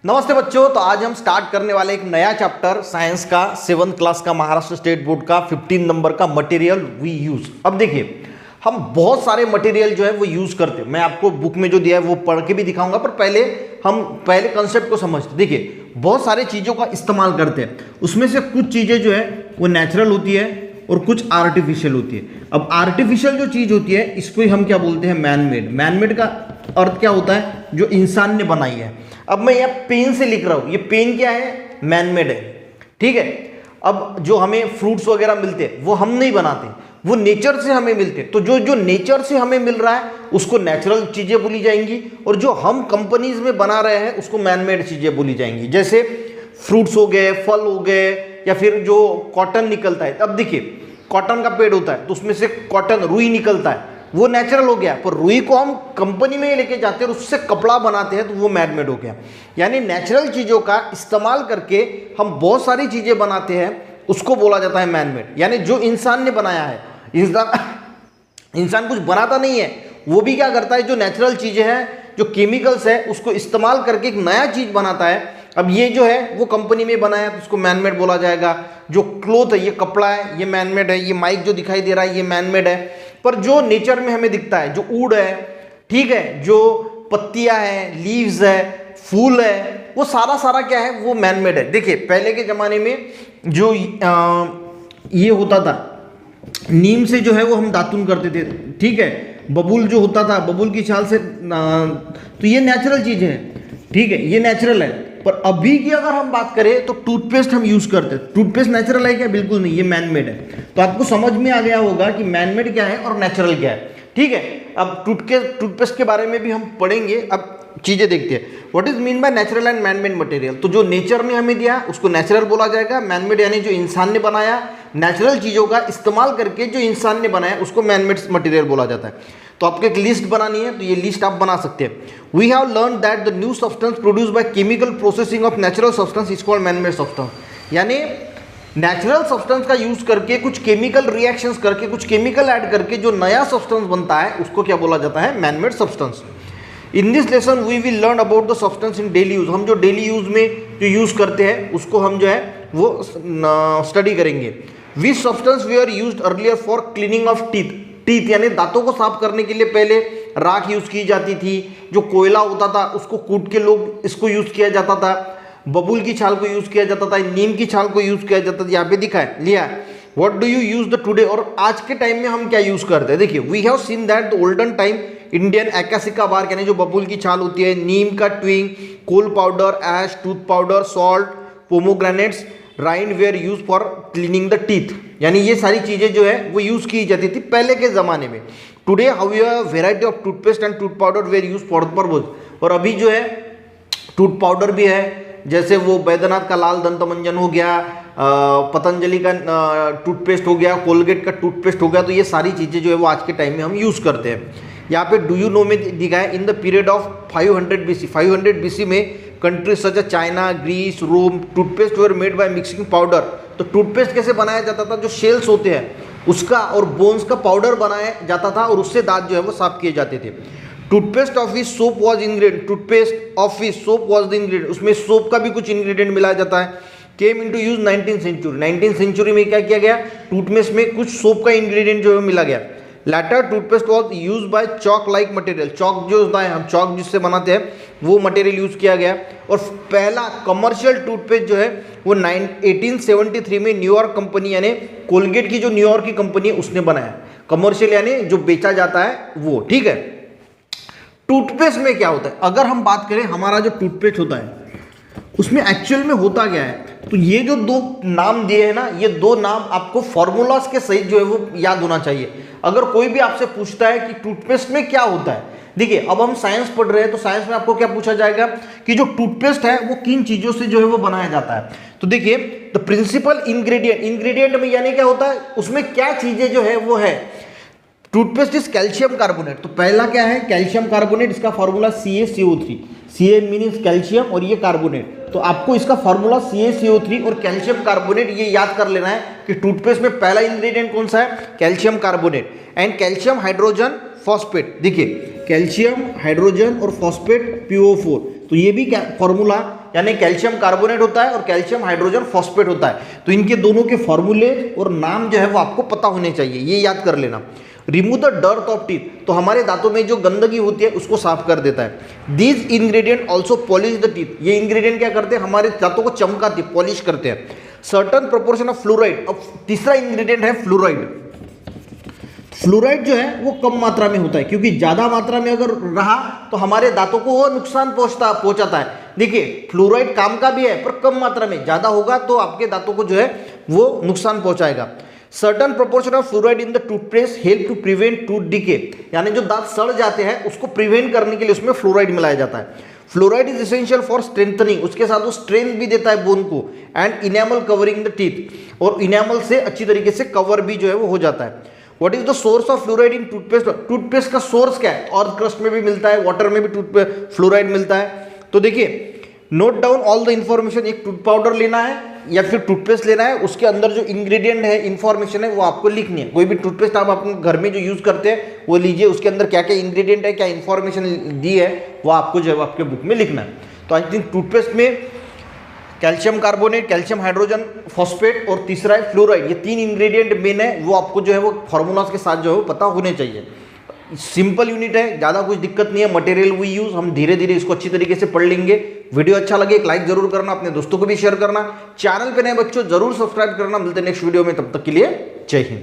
नमस्ते बच्चों। तो आज हम स्टार्ट करने वाले एक नया चैप्टर साइंस का 7th क्लास का महाराष्ट्र स्टेट बोर्ड का 15 नंबर का मटेरियल वी यूज। अब देखिए, हम बहुत सारे मटेरियल जो है वो यूज करते हैं। मैं आपको बुक में जो दिया है वो पढ़ के भी दिखाऊंगा, पर पहले कंसेप्ट को समझते। देखिए, बहुत सारे चीज़ों का इस्तेमाल करते हैं। उसमें से कुछ चीज़ें जो है वो नेचुरल होती है और कुछ आर्टिफिशियल होती है। अब आर्टिफिशियल जो चीज़ होती है इसको ही हम क्या बोलते हैं, मैन मेड। मैन मेड का अर्थ क्या होता है, जो इंसान ने बनाई है। अब मैं यहाँ पेन से लिख रहा हूँ, ये पेन क्या है, मैन मेड है, ठीक है। अब जो हमें फ्रूट्स वगैरह मिलते हैं वो हम नहीं बनाते, वो नेचर से हमें मिलते हैं। तो जो नेचर से हमें मिल रहा है उसको नेचुरल चीज़ें बोली जाएंगी, और जो हम कंपनीज में बना रहे हैं उसको मैन मेड चीज़ें बोली जाएंगी। जैसे फ्रूट्स हो गए, फल हो गए, या फिर जो कॉटन निकलता है। अब देखिए, कॉटन का पेड़ होता है तो उसमें से कॉटन रुई निकलता है, वो नेचुरल हो गया। पर रुई को हम कंपनी में लेके जाते हैं और उससे कपड़ा बनाते हैं तो वो मैन मेड हो गया। यानी नेचुरल चीज़ों का इस्तेमाल करके हम बहुत सारी चीज़ें बनाते हैं, उसको बोला जाता है मैन मेड। यानी जो इंसान ने बनाया है, इंसान कुछ बनाता नहीं है, वो भी क्या करता है, जो नेचुरल चीज़ें हैं, जो केमिकल्स है, उसको इस्तेमाल करके एक नया चीज़ बनाता है। अब ये जो है वो कंपनी में बनाया तो उसको मैन मेड बोला जाएगा। जो क्लोथ है, ये कपड़ा है, ये मैन मेड है। ये माइक जो दिखाई दे रहा है ये मैन मेड है। पर जो नेचर में हमें दिखता है, जो वुड है, ठीक है, जो पत्तियां हैं, लीव्स है, फूल है, वो सारा क्या है, वो मैन मेड है। देखिए, पहले के ज़माने में जो ये होता था, नीम से जो है वो हम दातुन करते थे, ठीक है। बबूल जो होता था, बबूल की छाल से तो ये नेचुरल चीज़ें हैं, ठीक है, ये नेचुरल है। पर अभी की अगर हम बात करें तो टूथपेस्ट हम यूज करते हैं। टूथपेस्ट नेचुरल है क्या? बिल्कुल नहीं, ये मैन मेड है। तो आपको समझ में आ गया होगा कि मैन मेड क्या है और नेचुरल क्या है, ठीक है। अब टूथपेस्ट के बारे में भी हम पढ़ेंगे। अब चीजें देखते हैं, what is mean by natural and man made material. तो जो नेचर ने हमें दिया उसको नेचुरल बोला जाएगा। मैन मेड यानी जो इंसान ने बनाया, नेचुरल चीजों का इस्तेमाल करके जो इंसान ने बनाया उसको मैन मेड मटेरियल बोला जाता है। तो आपको एक लिस्ट बनानी है, तो ये लिस्ट आप बना सकते हैं। We have learn that the new substance produce by chemical processing of natural substance is called man made substance. यानी नेचुरल सब्सटेंस का यूज करके, कुछ केमिकल रिएक्शंस करके, कुछ केमिकल ऐड करके जो नया सब्सटेंस बनता है उसको क्या बोला जाता है, man made substance. In this lesson we will learn about the substance in daily use. हम जो डेली यूज में जो यूज करते हैं उसको हम जो है वो स्टडी करेंगे। Which substance they are used earlier for cleaning of teeth यानी दांतों को साफ करने के लिए पहले राख यूज की जाती थी। जो कोयला होता था उसको कूट के लोग इसको यूज किया जाता था। बबूल की छाल को यूज किया जाता था, नीम की छाल को यूज किया जाता था। यहाँ पे दिखा है, लिया। What do you use the today, और आज के टाइम में हम क्या यूज करते हैं। देखिए, we have seen that the olden time Indian acacia's bark यानी जो बबूल की छाल होती है, नीम का twig, coal powder, ash, tooth powder, salt, pomegranates, rind were use for cleaning the teeth. यानी ये सारी चीज़ें जो है वो यूज़ की जाती थी पहले के ज़माने में। Today however variety of toothpaste and tooth powder were use for purpose. और अभी जो है टूथ पाउडर भी है, जैसे वो बैद्यनाथ का लाल दंत मंजन हो गया, पतंजलि का टूथपेस्ट हो गया, कोलगेट का टूथपेस्ट हो गया। तो ये सारी चीज़ें जो है वो आज के टाइम में हम यूज़ करते हैं। यहाँ पे डू यू नो में दिखा है, in the period of 500 BC, 500 BC में countries such as China, Greece, Rome, toothpaste were made by mixing powder. तो टूथपेस्ट कैसे बनाया जाता था, जो शेल्स होते हैं उसका और बोन्स का पाउडर बनाया जाता था और उससे दांत जो है वो साफ किए जाते थे। Toothpaste of which soap was ingredient, toothpaste of which soap was the ingredient, उसमें सोप का भी कुछ इंग्रेडिएंट मिलाया जाता है। Came into use 19th century, 19th century में क्या किया गया, टूथपेस्ट में कुछ सोप का इंग्रेडिएंट जो है मिला गया। Later toothpaste was use by chalk like material, chalk जो होता है, हम चॉक जिससे बनाते हैं वो मटेरियल यूज किया गया। और पहला कमर्शियल टूथपेस्ट जो है वो 1873 में न्यूयॉर्क कंपनी यानी कोलगेट की जो न्यूयॉर्क की कंपनी है उसने बनाया। कमर्शियल यानी जो बेचा जाता है वो, ठीक है। टूथपेस्ट में क्या होता है, अगर हम बात करें हमारा जो टूथपेस्ट होता है उसमें एक्चुअल में होता क्या है, तो ये जो दो नाम दिए हैं ना, ये दो नाम आपको फॉर्मूलाज के सहित जो है वो याद होना चाहिए। अगर कोई भी आपसे पूछता है कि टूथपेस्ट में क्या होता है, देखिए अब हम साइंस पढ़ रहे हैं तो साइंस में आपको क्या पूछा जाएगा कि जो टूथपेस्ट है वो किन चीजों से जो है वो बनाया जाता है। तो देखिए, द प्रिंसिपल इंग्रेडिएंट, इंग्रेडिएंट में यानी क्या होता है, उसमें क्या चीजें जो है वो है। टूथपेस्ट इज कैल्शियम कार्बोनेट, तो पहला क्या है, कैल्शियम कार्बोनेट, इसका formula CaCO3। Ca means calcium और ये कार्बोनेट, तो आपको इसका फॉर्मूला CaCO3 और कैल्शियम कार्बोनेट ये याद कर लेना है कि टूथपेस्ट में पहला इंग्रेडिएंट कौन सा है, calcium carbonate and calcium hydrogen phosphate. देखिए, कैल्शियम हाइड्रोजन और फॉस्फेट PO4, तो ये भी फॉर्मूला यानी कैल्शियम कार्बोनेट होता है और कैल्शियम हाइड्रोजन फॉस्फेट होता है। तो इनके दोनों के फॉर्मूले और नाम जो है वो आपको पता होने चाहिए, ये याद कर लेना। Remove the dirt of teeth, तो हमारे दांतों में जो गंदगी होती है उसको साफ कर देता है। These ingredient also polish the teeth, ये इंग्रेडिएंट क्या करते हैं, हमारे दांतों को चमकाते, पॉलिश करते हैं। सर्टन प्रोपोर्शन ऑफ फ्लोराइड, अब तीसरा इंग्रेडिएंट है फ्लोराइड। फ्लोराइड जो है वो कम मात्रा में होता है, क्योंकि ज्यादा मात्रा में अगर रहा तो हमारे दांतों को वो नुकसान पहुंचाता है। देखिए फ्लोराइड काम का भी है पर कम मात्रा में, ज्यादा होगा तो आपके दांतों को जो है वो नुकसान पहुंचाएगा। Certain proportion of fluoride in the toothpaste help to prevent tooth decay, यानी जो दांत सड़ जाते हैं उसको प्रिवेंट करने के लिए उसमें फ्लोराइड मिलाया जाता है। Fluoride is essential for strengthening, उसके साथ वो स्ट्रेंथ भी देता है बोन को, and enamel covering the teeth, और इनेमल से अच्छी तरीके से कवर भी जो है वो हो जाता है। What is the source of fluoride in toothpaste, toothpaste का सोर्स क्या है, और क्रस्ट में भी मिलता है, वाटर में भी फ्लोराइड मिलता है। तो देखिए note down all the information, एक टूथ पाउडर लेना है या फिर टूथपेस्ट लेना है, उसके अंदर जो इंग्रेडिएंट है, इंफॉर्मेशन है, वो आपको लिखनी है। कोई भी टूथपेस्ट आप अपने घर में जो यूज करते हैं वो लीजिए, उसके अंदर क्या क्या इंग्रेडिएंट है, क्या इंफॉर्मेशन दी है, वो आपको जो है आपके बुक में लिखना है। तो आई थिंक टूथपेस्ट में calcium carbonate, calcium hydrogen phosphate और तीसरा है फ्लोराइड, ये तीन इंग्रेडिएंट मेन है, वो आपको जो है वो फॉर्मूलाज के साथ जो है वो पता होने चाहिए। सिंपल यूनिट है, ज़्यादा कुछ दिक्कत नहीं है। मटेरियल वी यूज, हम धीरे धीरे इसको अच्छी तरीके से पढ़ लेंगे। वीडियो अच्छा लगे एक लाइक जरूर करना, अपने दोस्तों को भी शेयर करना, चैनल पे नए बच्चों जरूर सब्सक्राइब करना। मिलते हैं नेक्स्ट वीडियो में, तब तक के लिए जय हिंद।